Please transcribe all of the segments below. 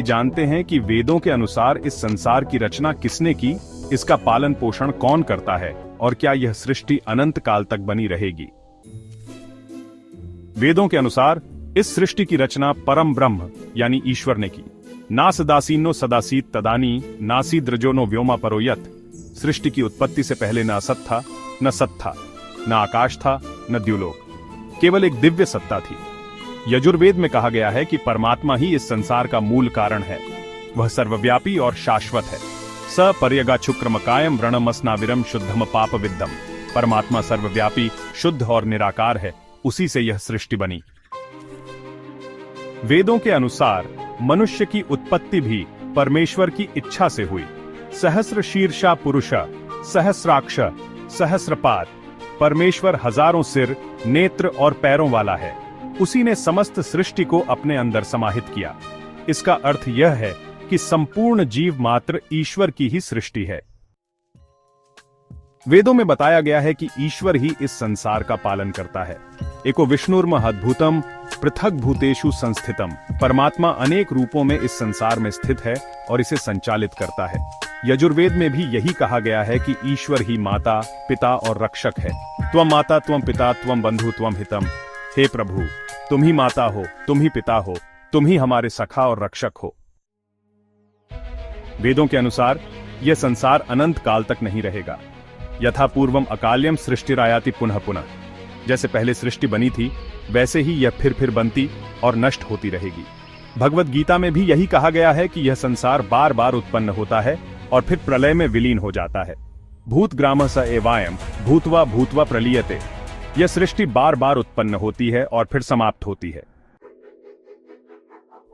जानते हैं कि वेदों के अनुसार इस संसार की रचना किसने की, इसका पालन पोषण कौन करता है और क्या यह सृष्टि अनंत काल तक बनी रहेगी। वेदों के अनुसार इस सृष्टि की रचना परम ब्रह्म यानी ईश्वर ने की। ना सदासीनो सदासीत तदानी नासीद्रजो नो व्योमा परोयत। सृष्टि की उत्पत्ति से पहले न असत था, न सत था, न आकाश था, न द्युलोक, केवल एक दिव्य सत्ता थी। यजुर्वेद में कहा गया है कि परमात्मा ही इस संसार का मूल कारण है। वह सर्वव्यापी और शाश्वत है। स पर्यगाच्छुक्रमकायम व्रणमस्नाविरम शुद्धम पाप विद्धम। परमात्मा सर्वव्यापी, शुद्ध और निराकार है। उसी से यह सृष्टि बनी। वेदों के अनुसार मनुष्य की उत्पत्ति भी परमेश्वर की इच्छा से हुई। सहस्र शीर्षा पुरुष सहस्राक्ष सहस्रपाद। परमेश्वर हजारों सिर, नेत्र और पैरों वाला है। उसी ने समस्त सृष्टि को अपने अंदर समाहित किया। इसका अर्थ यह है कि संपूर्ण जीव मात्र ईश्वर की ही सृष्टि है। वेदों में बताया गया है कि ईश्वर ही इस संसार का पालन करता है। एको विष्णुर्महद्भुतम पृथक भूतेषु संस्थितम। परमात्मा अनेक रूपों में इस संसार में स्थित है और इसे संचालित करता है। यजुर्वेद में भी यही कहा गया है कि ईश्वर ही माता, पिता और रक्षक है। त्वम माता त्वम पिता त्वम बंधु त्वम हितम। हे प्रभु, तुम ही माता हो, तुम ही पिता हो, तुम ही हमारे सखा और रक्षक हो। वेदों के अनुसार यह संसार अनंत काल तक नहीं रहेगा। यथा पूर्वम अकाल्यम सृष्टिरायाति पुनः पुनः। जैसे पहले सृष्टि बनी थी, वैसे ही यह फिर बनती और नष्ट होती रहेगी। भगवत गीता में भी यही कहा गया है कि यह संसार बार बार उत्पन्न होता है और फिर प्रलय में विलीन हो जाता है। भूत ग्राम स एवायम भूतवा भूतवा प्रलीयते। यह सृष्टि बार बार उत्पन्न होती है और फिर समाप्त होती है।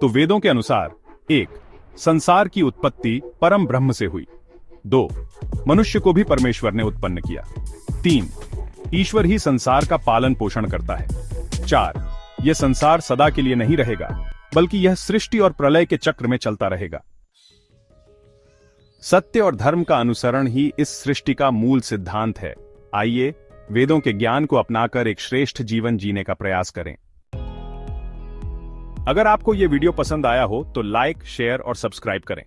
तो वेदों के अनुसार 1. संसार की उत्पत्ति परम ब्रह्म से हुई। 2. मनुष्य को भी परमेश्वर ने उत्पन्न किया। 3. ईश्वर ही संसार का पालन पोषण करता है। 4. यह संसार सदा के लिए नहीं रहेगा, बल्कि यह सृष्टि और प्रलय के चक्र में चलता रहेगा। सत्य और धर्म का अनुसरण ही इस सृष्टि का मूल सिद्धांत है। आइए वेदों के ज्ञान को अपनाकर एक श्रेष्ठ जीवन जीने का प्रयास करें। अगर आपको यह वीडियो पसंद आया हो तो लाइक, शेयर और सब्सक्राइब करें।